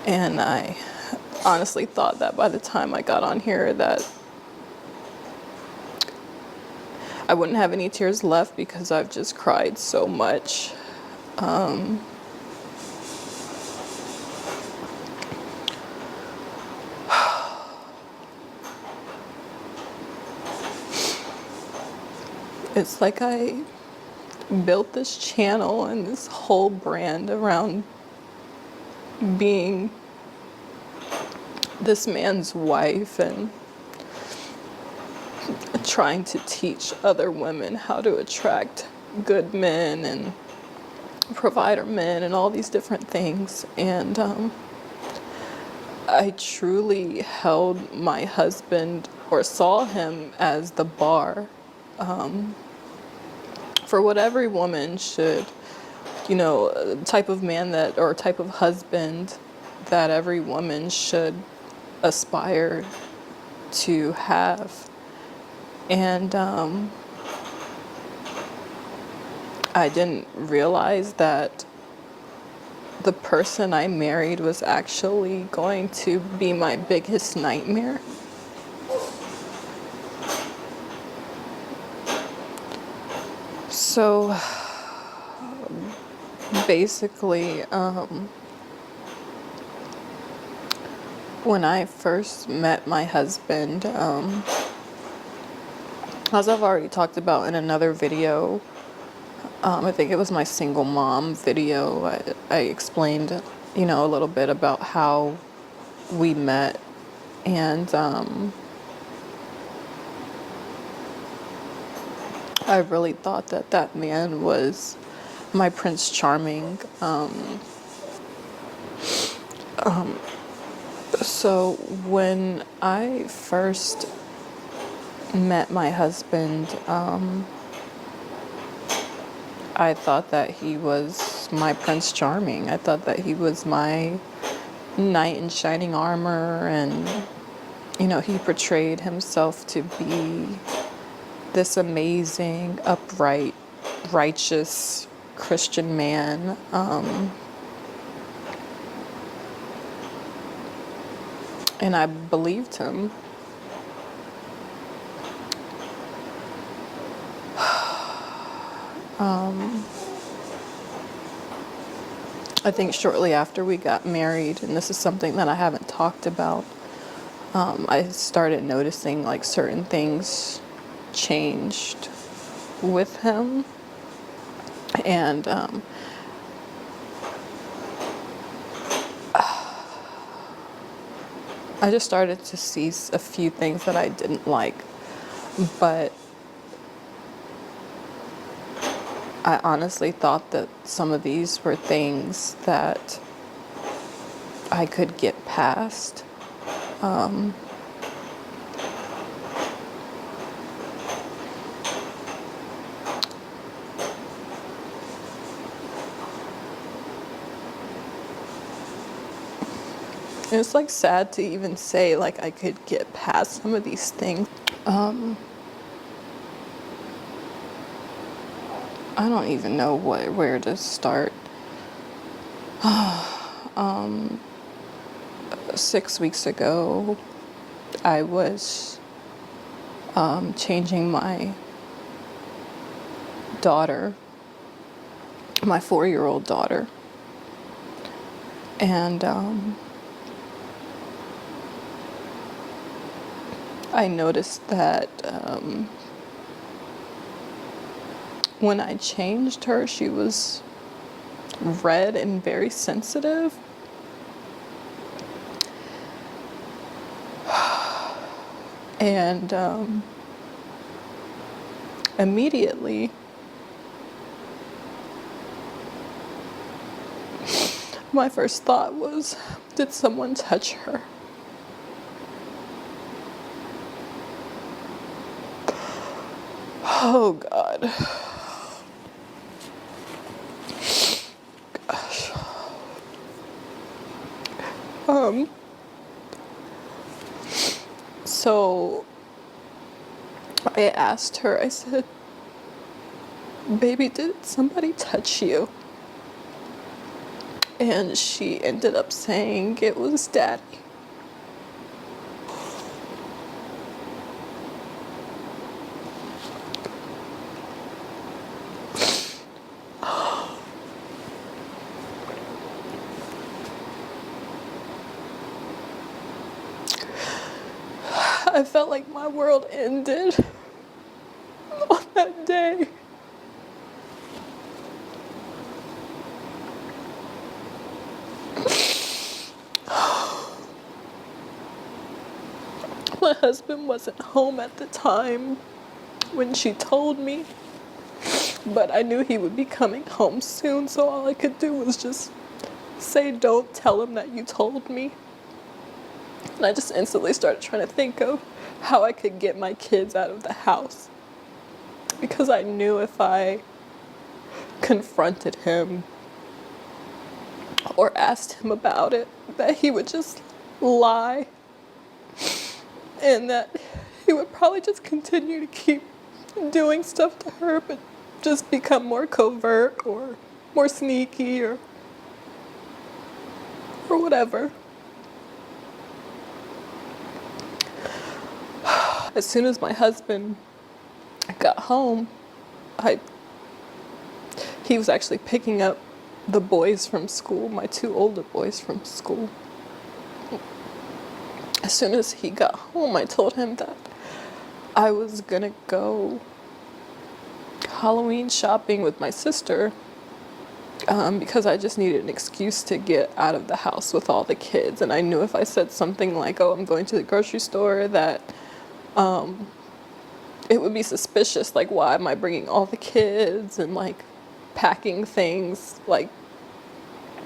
And I honestly thought that by the time I got on here that I wouldn't have any tears left because I've just cried so much. It's like I built this channel and this whole brand around being this man's wife and trying to teach other women how to attract good men and provider men and all these different things. And I truly held my husband, or saw him, as the bar for what every woman should, type of man that, or type of husband that every woman should aspire to have. And I didn't realize that the person I married was actually going to be my biggest nightmare. So basically, when I first met my husband, as I've already talked about in another video, I think it was my single mom video, I explained, a little bit about how we met. And I really thought that that man was my Prince Charming. So when I first met my husband, I thought that he was my Prince Charming. I thought that he was my knight in shining armor, and he portrayed himself to be this amazing, upright, righteous Christian man. And I believed him. I think shortly after we got married, and this is something that I haven't talked about, I started noticing like certain things changed with him. And I just started to see a few things that I didn't like. But I honestly thought that some of these were things that I could get past. It's like sad to even say like I could get past some of these things. I don't even know where to start. 6 weeks ago, I was changing my daughter, my 4-year-old daughter, and I noticed that when I changed her, she was red and very sensitive. And immediately, my first thought was, did someone touch her? Oh God. Gosh. So I asked her, I said, baby, did somebody touch you? And she ended up saying it was Daddy. I felt like my world ended on that day. My husband wasn't home at the time when she told me, but I knew he would be coming home soon, so all I could do was just say, "Don't tell him that you told me." And I just instantly started trying to think of how I could get my kids out of the house. Because I knew if I confronted him or asked him about it, that he would just lie. And that he would probably just continue to keep doing stuff to her, but just become more covert or more sneaky or whatever. As soon as my husband got home, he was actually picking up the boys from school, my two older boys from school. As soon as he got home, I told him that I was gonna go Halloween shopping with my sister because I just needed an excuse to get out of the house with all the kids. And I knew if I said something like, "Oh, I'm going to the grocery store," that it would be suspicious. Like, why am I bringing all the kids and like packing things, like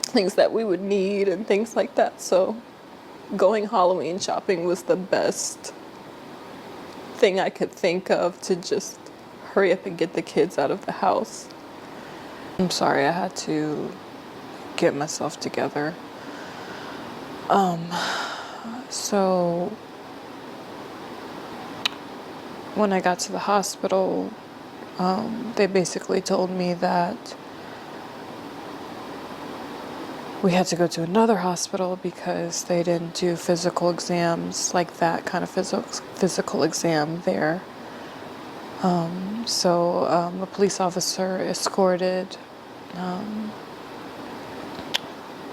things that we would need and things like that. So going Halloween shopping was the best thing I could think of to just hurry up and get the kids out of the house. I'm sorry, I had to get myself together. So when I got to the hospital, they basically told me that we had to go to another hospital because they didn't do physical exams, like that kind of physical exam there. So a police officer escorted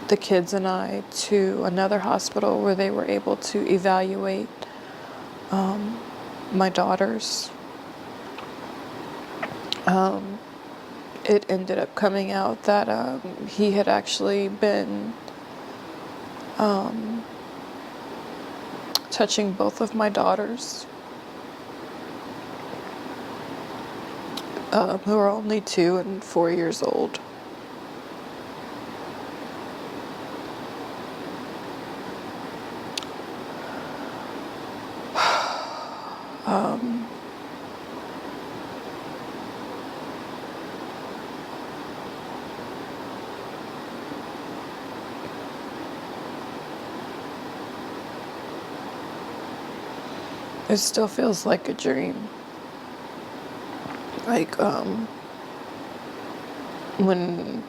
the kids and I to another hospital where they were able to evaluate my daughters. It ended up coming out that he had actually been touching both of my daughters, who are only 2 and 4 years old. It still feels like a dream. Like, when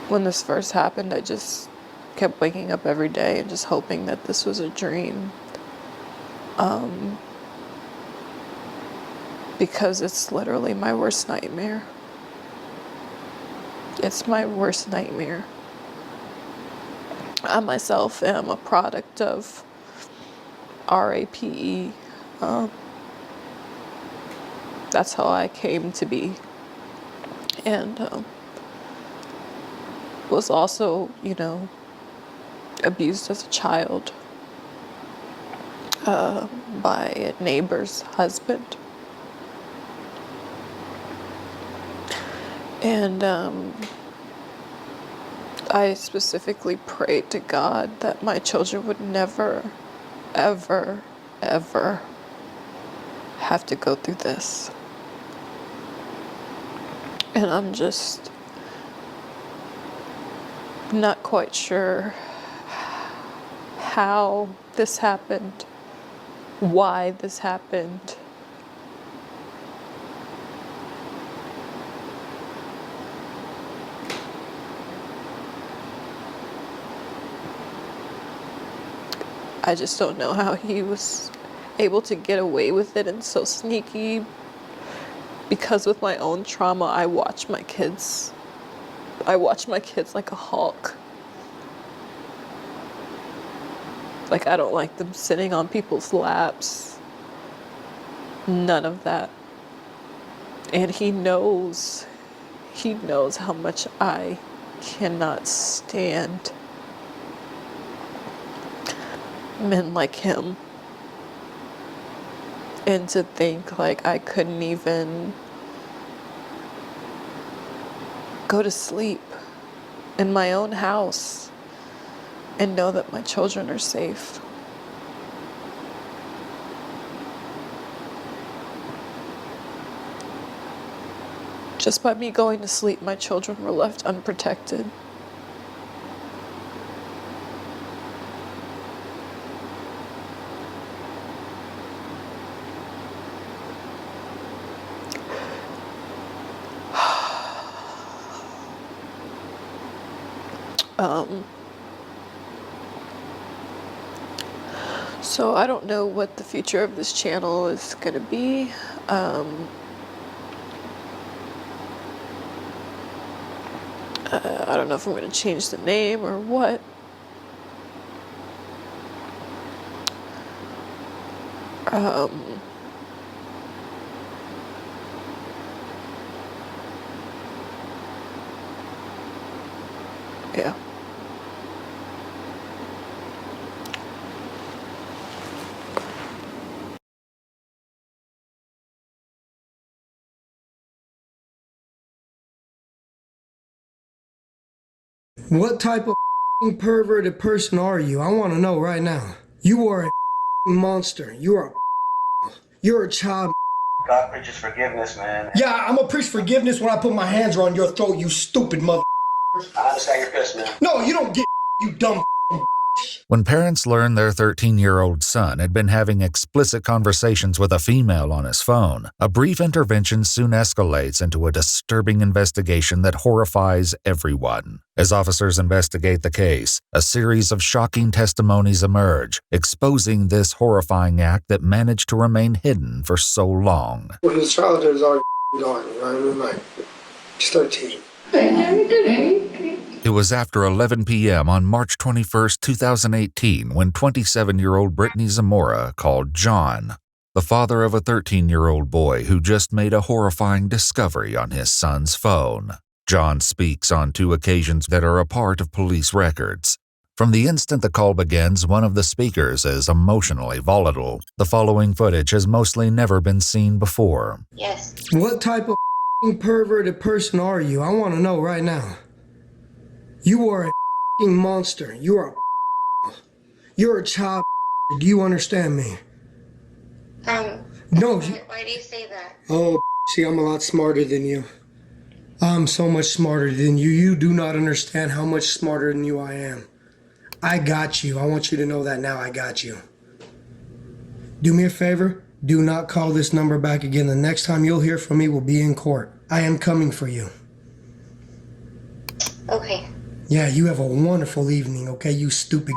this first happened, I just kept waking up every day and just hoping that this was a dream. Because it's literally my worst nightmare. It's my worst nightmare. I myself am a product of RAPE. That's how I came to be. And was also, abused as a child by a neighbor's husband. And I specifically prayed to God that my children would never, ever, ever have to go through this. And I'm just not quite sure how this happened, why this happened, I just don't know how he was able to get away with it and so sneaky, because with my own trauma, I watch my kids like a hawk. Like, I don't like them sitting on people's laps. None of that. And he knows how much I cannot stand men like him. And to think like I couldn't even go to sleep in my own house and know that my children are safe. Just by me going to sleep, my children were left unprotected. So I don't know what the future of this channel is going to be. I don't know if I'm going to change the name or what. Yeah. What type of perverted person are you? I want to know right now. You are a monster. You're a child. God preaches forgiveness, man. Yeah, I'm gonna preach forgiveness when I put my hands around your throat, you stupid mother. I understand your pissed, man. No, you don't get you dumb. When parents learned their 13-year-old son had been having explicit conversations with a female on his phone, a brief intervention soon escalates into a disturbing investigation that horrifies everyone. As officers investigate the case, a series of shocking testimonies emerge, exposing this horrifying act that managed to remain hidden for so long. Well, his childhood is already gone, you know what I mean? Like, he's 13. It was after 11 p.m. on March 21, 2018, when 27-year-old Brittany Zamora called John, the father of a 13-year-old boy who just made a horrifying discovery on his son's phone. John speaks on 2 occasions that are a part of police records. From the instant the call begins, one of the speakers is emotionally volatile. The following footage has mostly never been seen before. Yes. What type of perverted person are you? I want to know right now. You are a monster. You're a child. Do you understand me? No. Why do you say that? Oh, see, I'm a lot smarter than you. I'm so much smarter than you. You do not understand how much smarter than you I am. I got you. I want you to know that now. I got you. Do me a favor. Do not call this number back again. The next time you'll hear from me will be in court. I am coming for you. Okay. Yeah, you have a wonderful evening, okay, you stupid.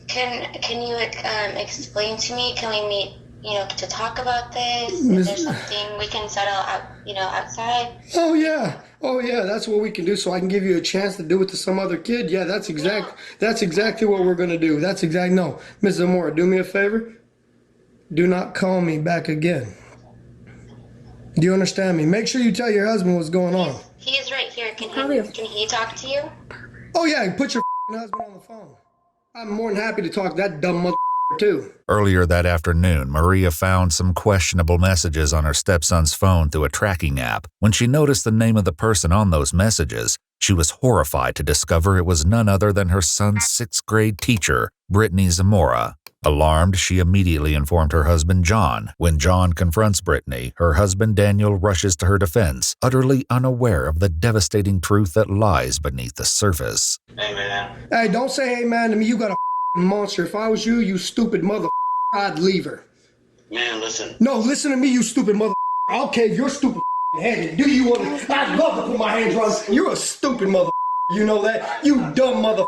Can you explain to me? Can we meet, to talk about this? Is there something we can settle out, outside? Oh yeah, that's what we can do. So I can give you a chance to do it to some other kid. Yeah, that's exactly what we're gonna do. No, Ms. Zamora, do me a favor. Do not call me back again. Do you understand me? Make sure you tell your husband what's going on. He is right here. Can he talk to you? Oh yeah, put your husband on the phone. I'm more than happy to talk to that dumb mother too. Earlier that afternoon, Maria found some questionable messages on her stepson's phone through a tracking app. When she noticed the name of the person on those messages, she was horrified to discover it was none other than her son's 6th grade teacher, Brittany Zamora. Alarmed, she immediately informed her husband John. When John confronts Brittany, her husband Daniel rushes to her defense, utterly unaware of the devastating truth that lies beneath the surface. Hey, man. Hey, don't say hey man to me. You got a monster. If I was you, you stupid mother, I'd leave her. Man, listen. No, listen to me, you stupid mother. I'll cave your stupid head in. Do you want to? I'd love to put my hands on you. You're a stupid mother. You know that? You dumb mother.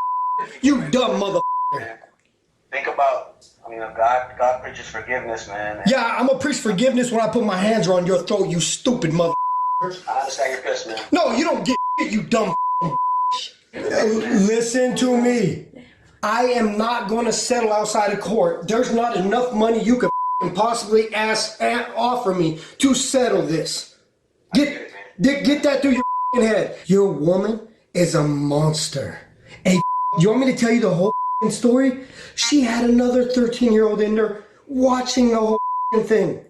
You dumb mother. Man, think about, God preaches forgiveness, man. And Yeah, I'm gonna preach forgiveness when I put my hands around your throat, you stupid mother. I understand you're pissed, man. No, you don't get shit, you dumb. Listen to me. I am not gonna settle outside of court. There's not enough money you could possibly offer me to settle this. Get that through your head. Your woman is a monster. And you want me to tell you the whole story? She had another 13-year-old in there watching the whole thing.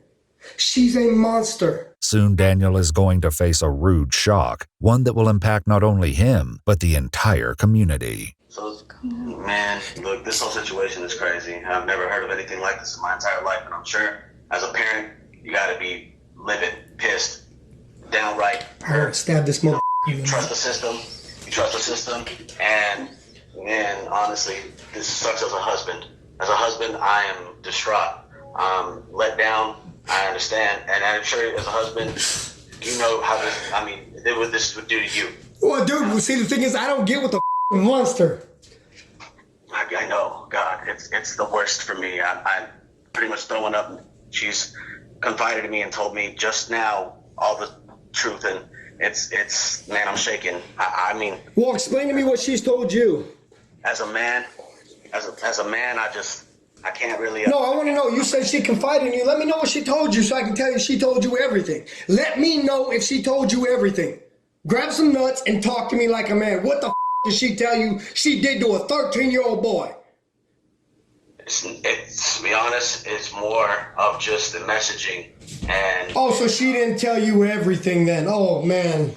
She's a monster. Soon Daniel is going to face a rude shock, one that will impact not only him, but the entire community. So, man, look, this whole situation is crazy. I've never heard of anything like this in my entire life, and I'm sure as a parent, you gotta be livid, pissed, downright hurt. Stab this mother. You trust the system. You trust the system, and man, honestly, this sucks as a husband. As a husband, I am distraught, let down. I understand, and I'm sure as a husband, you know how this would do to you. Well, dude, see, the thing is, I don't get what the monster. I know, God, it's the worst for me. I'm pretty much throwing up. She's confided in me and told me just now all the truth, and it's man, I'm shaking. I mean, Well, explain to me what she's told you. as a man, I can't really. No, I want to know. You said she confided in you. Let me know what she told you so I can tell you she told you everything. Let me know if she told you everything. Grab some nuts and talk to me like a man. What the did she tell you she did to a 13-year-old boy? It's to be honest, it's more of just the messaging and. Oh, so she didn't tell you everything then. Oh, man.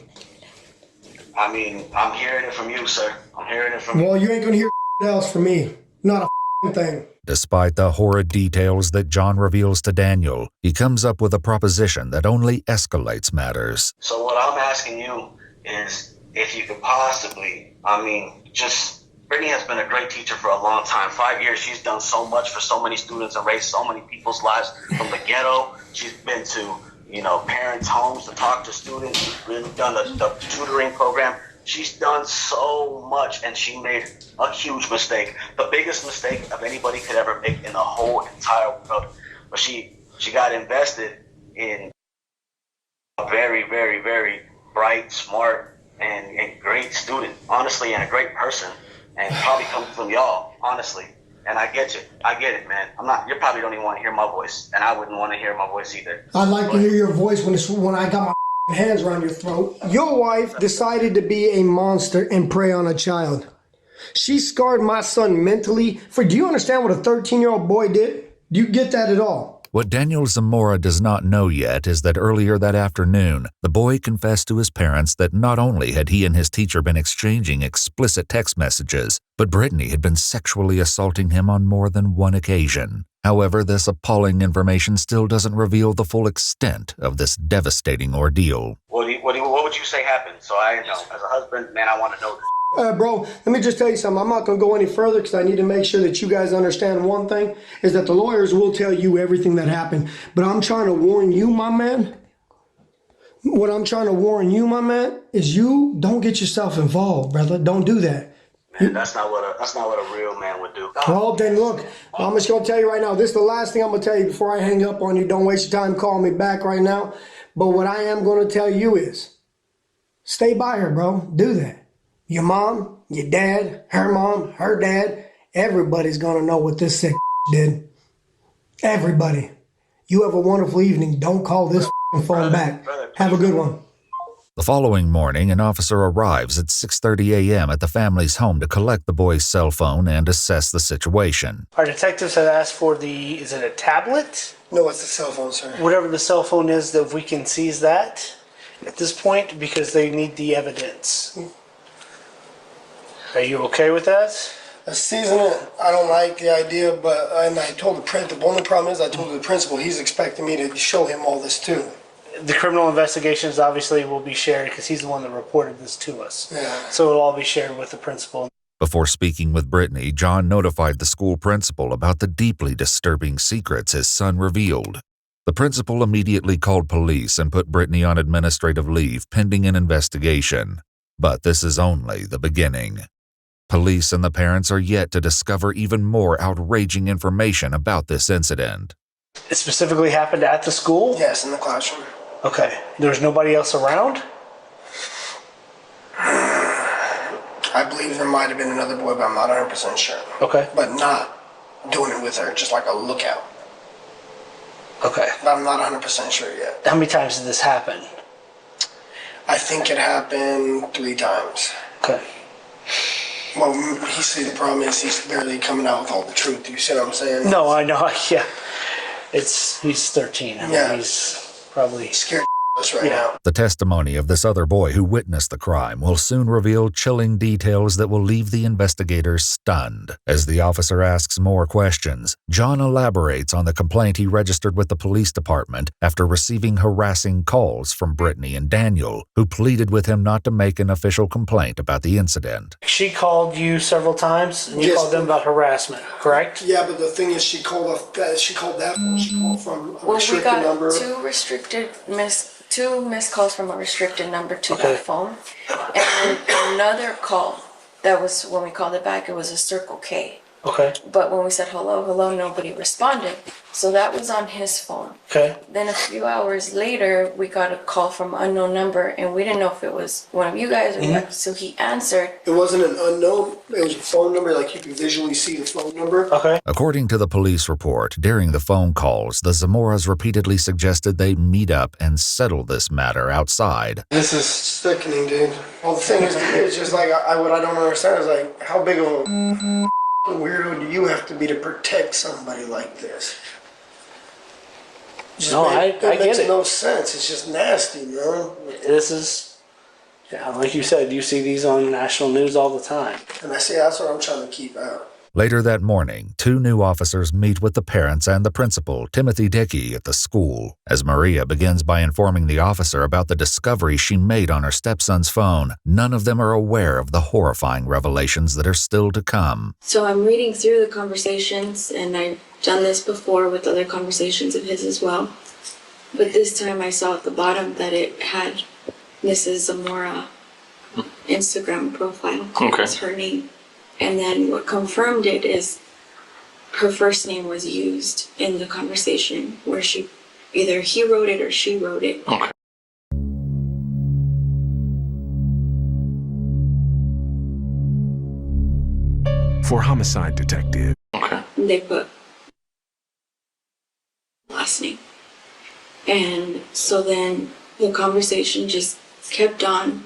I mean, I'm hearing it from you, sir. I'm hearing it from you. Well, you ain't going to hear else from me. Not a thing. Despite the horrid details that John reveals to Daniel, he comes up with a proposition that only escalates matters. So what I'm asking you is if you could possibly, Brittany has been a great teacher for a long time. 5 years, she's done so much for so many students and raised so many people's lives from the ghetto. She's been to, parents' homes to talk to students. She's really done the tutoring program. She's done so much, and she made a huge mistake. The biggest mistake of anybody could ever make in the whole entire world. But she got invested in a very, very, very bright, smart, and great student, honestly, and a great person, and probably comes from y'all, honestly. And I get you. I get it, man. You probably don't even want to hear my voice, and I wouldn't want to hear my voice either. I'd like to hear your voice when I got my hands around your throat. Your wife decided to be a monster and prey on a child. She scarred my son mentally. Do you understand what a 13-year-old boy did? Do you get that at all? What Daniel Zamora does not know yet is that earlier that afternoon, the boy confessed to his parents that not only had he and his teacher been exchanging explicit text messages, but Brittany had been sexually assaulting him on more than one occasion. However, this appalling information still doesn't reveal the full extent of this devastating ordeal. What would you say happened? So I know. As a husband, man, I want to know this. Bro, let me just tell you something. I'm not going to go any further because I need to make sure that you guys understand one thing, is that the lawyers will tell you everything that happened. But I'm trying to warn you, my man. What I'm trying to warn you, my man, is you don't get yourself involved, brother. Don't do that. Man, that's not what a real man would do. Well, then look, I'm just going to tell you right now. This is the last thing I'm going to tell you before I hang up on you. Don't waste your time calling me back right now. But what I am going to tell you is stay by her, bro. Do that. Your mom, your dad, her mom, her dad, everybody's going to know what this sick did. Everybody. You have a wonderful evening. Don't call this phone back. Have a good one. The following morning, an officer arrives at 6:30 a.m. at the family's home to collect the boy's cell phone and assess the situation. Our detectives have asked for is it a tablet? No, it's the cell phone, sir. Whatever the cell phone is, that if we can seize that at this point, because they need the evidence. Are you okay with that? Season it. I don't like the idea, and I told the principal. The only problem is I told the principal he's expecting me to show him all this too. The criminal investigations obviously will be shared because he's the one that reported this to us. Yeah. So it'll all be shared with the principal. Before speaking with Brittany, John notified the school principal about the deeply disturbing secrets his son revealed. The principal immediately called police and put Brittany on administrative leave pending an investigation. But this is only the beginning. Police and the parents are yet to discover even more outraging information about this incident. It specifically happened at the school? Yes, in the classroom. Okay. There's nobody else around? I believe there might have been another boy, but I'm not 100% sure. Okay. But not doing it with her, just like a lookout. Okay. But I'm not 100% sure yet. How many times did this happen? I think it happened 3 times. Okay. Well, he see the problem is he's barely coming out with all the truth. You see what I'm saying? No, I know. Yeah. He's 13. I mean, Yeah. he's probably He's scared us right now. The testimony of this other boy who witnessed the crime will soon reveal chilling details that will leave the investigators stunned. As the officer asks more questions, John elaborates on the complaint he registered with the police department after receiving harassing calls from Brittany and Daniel, who pleaded with him not to make an official complaint about the incident. She called you several times, and you Yes. called them about harassment, correct? Yeah, but the thing is, she called that phone. She called from a Well, we restricted got number. two missed calls from a restricted number to Okay. that phone, and another call that was when we called it back. It was a Circle K, Okay. but when we said hello, hello, nobody responded. So that was on his phone. Okay. Then a few hours later, we got a call from unknown number, and we didn't know if it was one of you guys or what. So he answered. It wasn't an unknown. It was a phone number, like you can visually see the phone number. Okay. According to the police report, during the phone calls, the Zamoras repeatedly suggested they meet up and settle this matter outside. This is sickening, dude. Well, the thing is, it's just like what I don't understand is like how big of a weirdo do you have to be to protect somebody like this? No, I makes get it. no sense. It's just nasty, man. This is, yeah, like you said, you see these on national news all the time. And I say that's what I'm trying to keep out. Later that morning, 2 new officers meet with the parents and the principal, Timothy Dickey, at the school. As Maria begins by informing the officer about the discovery she made on her stepson's phone, none of them are aware of the horrifying revelations that are still to come. So I'm reading through the conversations, and I've done this before with other conversations of his as well. But this time I saw at the bottom that it had Mrs. Zamora Instagram profile. Okay. That's her name. And then what confirmed it is her first name was used in the conversation where either he wrote it or she wrote it. Okay. For homicide detective. Okay. They put last name. And so then the conversation just kept on.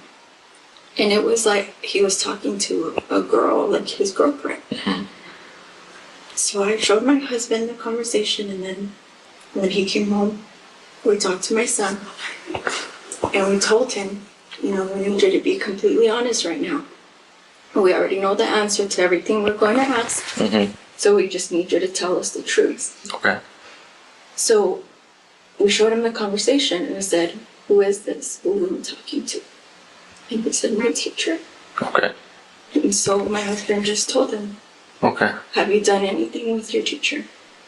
And it was like he was talking to a girl, like his girlfriend. So I showed my husband the conversation, and then when he came home, we talked to my son. And we told him, we need you to be completely honest right now. We already know the answer to everything we're going to ask. So we just need you to tell us the truth. Okay. So we showed him the conversation, and I said, who is this? Who am I talking to? And he said, my teacher. Okay. And so my husband just told him, Okay. have you done anything with your teacher?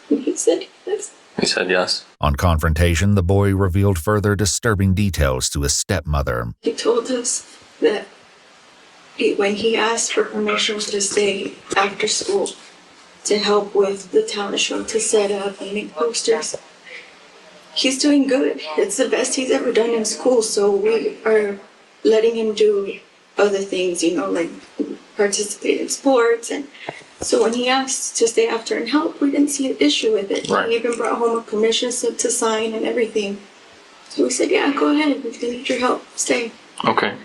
And he said, yes. He said yes. On confrontation, the boy revealed further disturbing details to his stepmother. He told us that when he asked for permission to stay after school to help with the talent show, to set up and make posters, he's doing good. It's the best he's ever done in school, so we are letting him do other things, like participate in sports. And so when he asked to stay after and help, we didn't see an issue with it. Right. He even brought home a permission slip to sign and everything. So we said, yeah, go ahead. If you need your help, stay. Okay.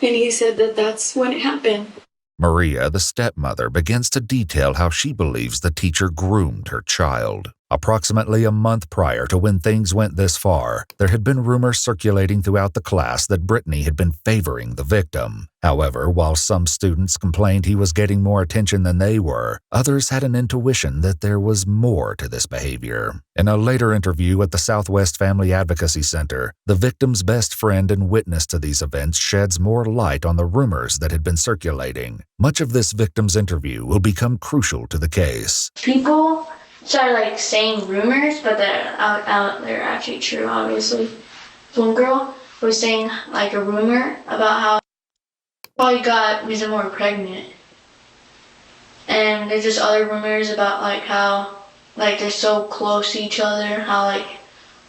And he said that that's when it happened. Maria, the stepmother, begins to detail how she believes the teacher groomed her child. Approximately a month prior to when things went this far, there had been rumors circulating throughout the class that Brittany had been favoring the victim. However, while some students complained he was getting more attention than they were, others had an intuition that there was more to this behavior. In a later interview at the Southwest Family Advocacy Center, the victim's best friend and witness to these events sheds more light on the rumors that had been circulating. Much of this victim's interview will become crucial to the case. People started saying rumors, but they're actually true, obviously. One girl was saying a rumor about how probably got Ms. Moore pregnant. And there's just other rumors about like how like they're so close to each other, how like,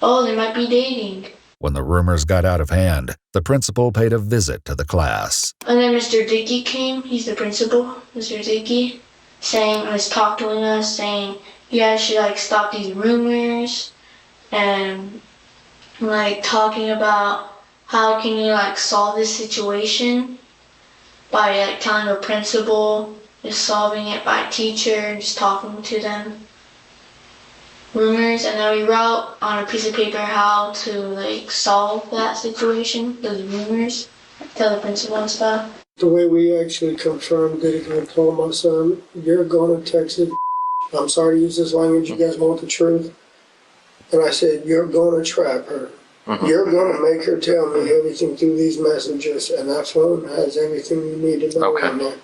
oh, they might be dating. When the rumors got out of hand, the principal paid a visit to the class. And then Mr. Dickey came, he's the principal, Mr. Dickey, was talking to us, saying, you guys should like stop these rumors, and like talking about how can you like solve this situation by like telling the principal, just solving it by teacher, just talking to them. Rumors, and then we wrote on a piece of paper how to like solve that situation, those rumors, tell the principal and stuff. The way we actually confirmed it, I told my son, you're going to Texas. I'm sorry to use this language, you guys want the truth. And I said, you're going to trap her. You're going to make her tell me everything through these messages, and that phone has everything you need to know on there.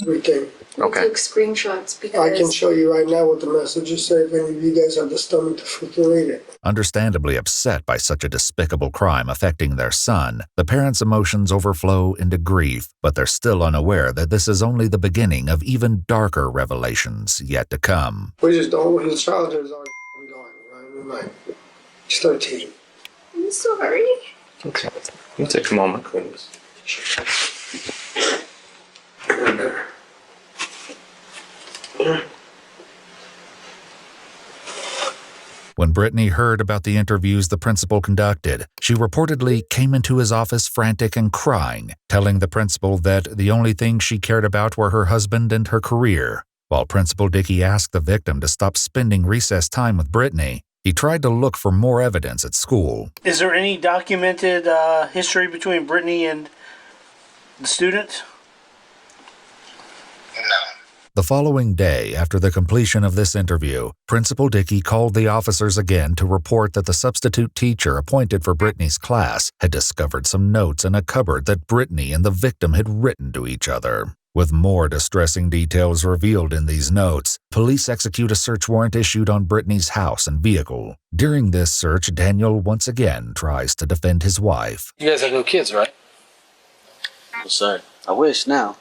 Everything. Okay. Took screenshots because I can show you right now what the messages say if any of you guys have the stomach to freaking read it. Understandably upset by such a despicable crime affecting their son, the parents' emotions overflow into grief, but they're still unaware that this is only the beginning of even darker revelations yet to come. We just don't, his childhood is already gone, right? We're like, he's 13. I'm sorry. Okay. You take a moment, please. When Brittany heard about the interviews the principal conducted, she reportedly came into his office frantic and crying, telling the principal that the only thing she cared about were her husband and her career. While Principal Dickey asked the victim to stop spending recess time with Brittany, he tried to look for more evidence at school. Is there any documented history between Brittany and the student? The following day, after the completion of this interview, Principal Dickey called the officers again to report that the substitute teacher appointed for Brittany's class had discovered some notes in a cupboard that Brittany and the victim had written to each other. With more distressing details revealed in these notes, police execute a search warrant issued on Brittany's house and vehicle. During this search, Daniel once again tries to defend his wife. You guys have no kids, right? No, sir. I wish now.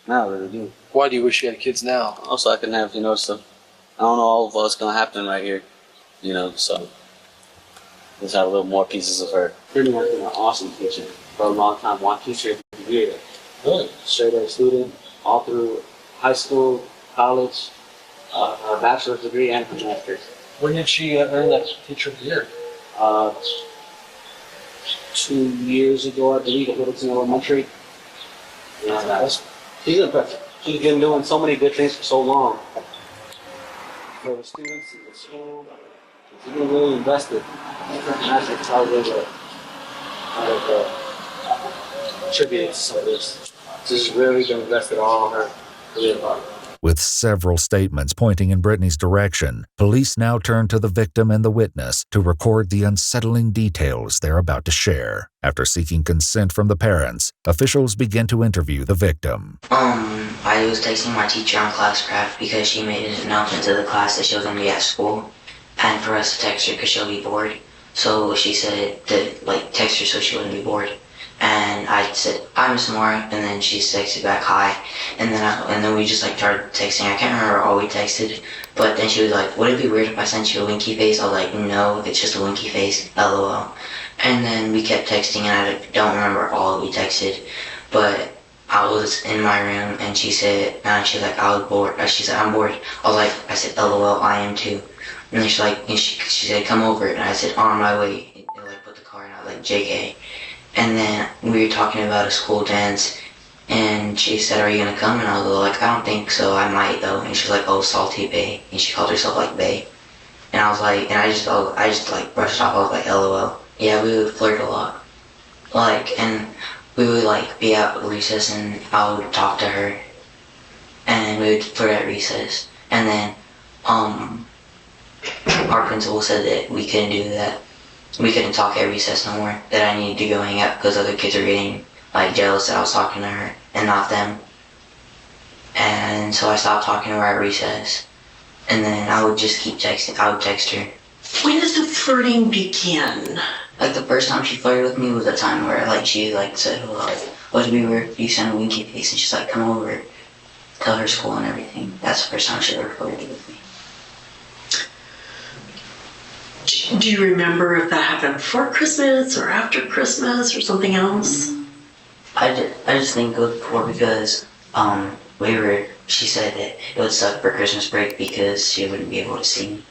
Now I really do. Why do you wish you had kids now? Also, I can have, stuff. I don't know all of what's going to happen right here, so just have a little more pieces of her. Brittany has been an awesome teacher for a long time. One teacher every year. Really? Straight A student, all through high school, college, a bachelor's degree, and her master's. When did she earn that teacher of the year? 2 years ago, I believe, at Littleton Elementary. Yeah, she's impressive. She's been doing so many good things for so long. For the students in the school, she's been really invested. And that's how they contribute to some of this. She's really been invested all in her career. With several statements pointing in Brittany's direction, police now turn to the victim and the witness to record the unsettling details they're about to share. After seeking consent from the parents, officials begin to interview the victim. I was texting my teacher on Classcraft because she made an announcement to the class that she was going to be at school, and for us to text her because she'll be bored. So she said to text her so she wouldn't be bored. And I said, "Hi, Miss Moore," and then she texted back, "Hi," and then we just started texting. I can't remember all we texted, but then she was like, "Would it be weird if I sent you a winky face?" I was like, "No, it's just a winky face, LOL." And then we kept texting, and I don't remember all we texted, but I was in my room, and she said, she's like, "I was bored." She said, "I'm bored." I said, "LOL, I am too." And then she said, "Come over," and I said, "On my way." And put the car in. I was like, "JK." And then we were talking about a school dance, and she said, "Are you gonna come?" And I was like, "I don't think so, I might though." And she was like, "Oh, Salty Bae," and she called herself Bae. And I was like, and I just brushed it off. I was like, "LOL." Yeah, we would flirt a lot. And we would be at recess, and I would talk to her, and we would flirt at recess. And then, our principal said that we couldn't do that. We couldn't talk at recess no more, that I needed to go hang out because other kids are getting jealous that I was talking to her and not them. And so I stopped talking to her at recess. And then I would just keep texting. I would text her. When does the flirting begin? The first time she flirted with me was a time where she said, "Well, would it be weird if you sent a winky face?" And she's like, "Come over." tell her school and everything. That's the first time she ever flirted with me. Do you remember if that happened before Christmas or after Christmas or something else? I just think it was before because she said that it would suck for Christmas break because she wouldn't be able to see me.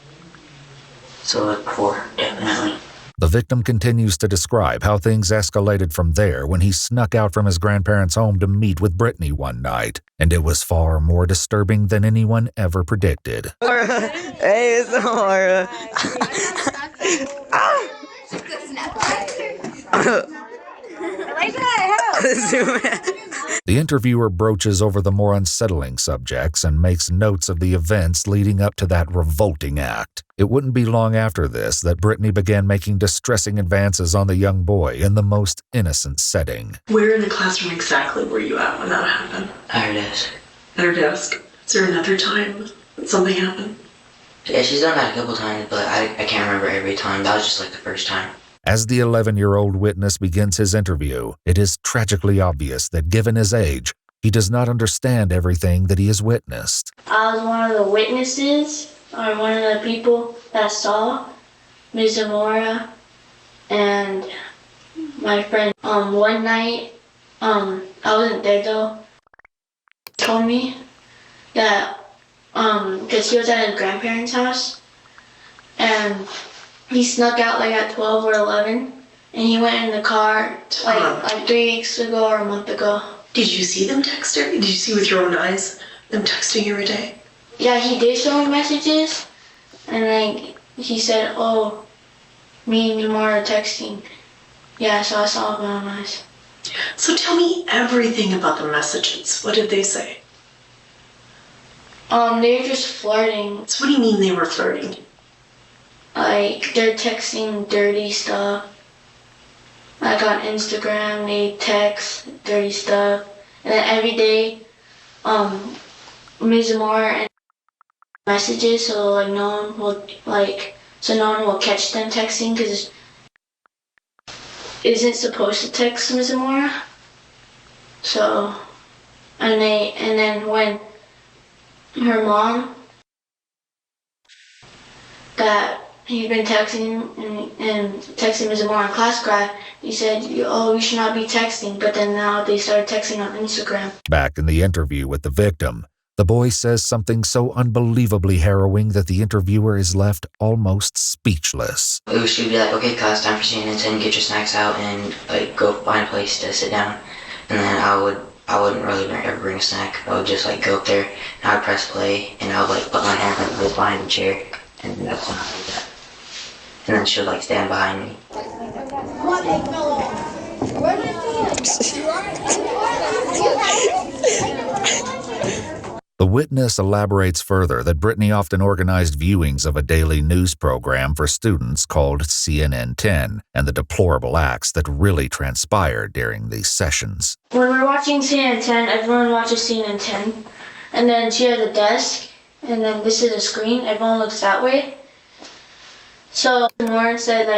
So it was before, definitely. The victim continues to describe how things escalated from there when he snuck out from his grandparents' home to meet with Brittany one night, and it was far more disturbing than anyone ever predicted. Hey, it's Laura. The interviewer broaches over the more unsettling subjects and makes notes of the events leading up to that revolting act. It wouldn't be long after this that Brittany began making distressing advances on the young boy in the most innocent setting. Where in the classroom exactly were you at when that happened? At her desk. At her desk? Is there another time that something happened? Yeah, she's done that a couple times, but I can't remember every time. That was just like the first time. As the 11-year-old witness begins his interview, it is tragically obvious that given his age, he does not understand everything that he has witnessed. I was one of the witnesses, or one of the people that saw Ms. Zamora and my friend. One night, I wasn't there though. He told me that, because he was at his grandparents' house, and he snuck out like at 12 or 11, and he went in the car like 3 weeks ago or a month ago. Did you see them text her? Did you see with your own eyes them texting every day? Yeah, he did show me messages, and like he said, "Oh, me and Jamar are texting." Yeah, so I saw it with my own eyes. So tell me everything about the messages. What did they say? They were just flirting. So what do you mean they were flirting? Like, they're texting dirty stuff. Like on Instagram, they text dirty stuff. And then every day, Ms. Zamora and messages, so like no one will catch them texting, because isn't supposed to text Ms. Zamora. So, and then when her mom that he'd been texting and texting Ms. Zamora in class grad, he said, "Oh, you should not be texting," but then now they started texting on Instagram. Back in the interview with the victim, the boy says something so unbelievably harrowing that the interviewer is left almost speechless. She'd be like, "Okay, class, time for CNN 10, get your snacks out and like go find a place to sit down." And then I wouldn't really ever bring a snack. I would just like go up there and I'd press play and I would like put my hand behind the chair, and that's when I do that. And then she'll like stand behind me. The witness elaborates further that Brittany often organized viewings of a daily news program for students called CNN 10 and the deplorable acts that really transpired during these sessions. When we're watching CNN 10, everyone watches CNN 10, and then she has a desk, and then this is a screen. Everyone looks that way. So Lauren said, like,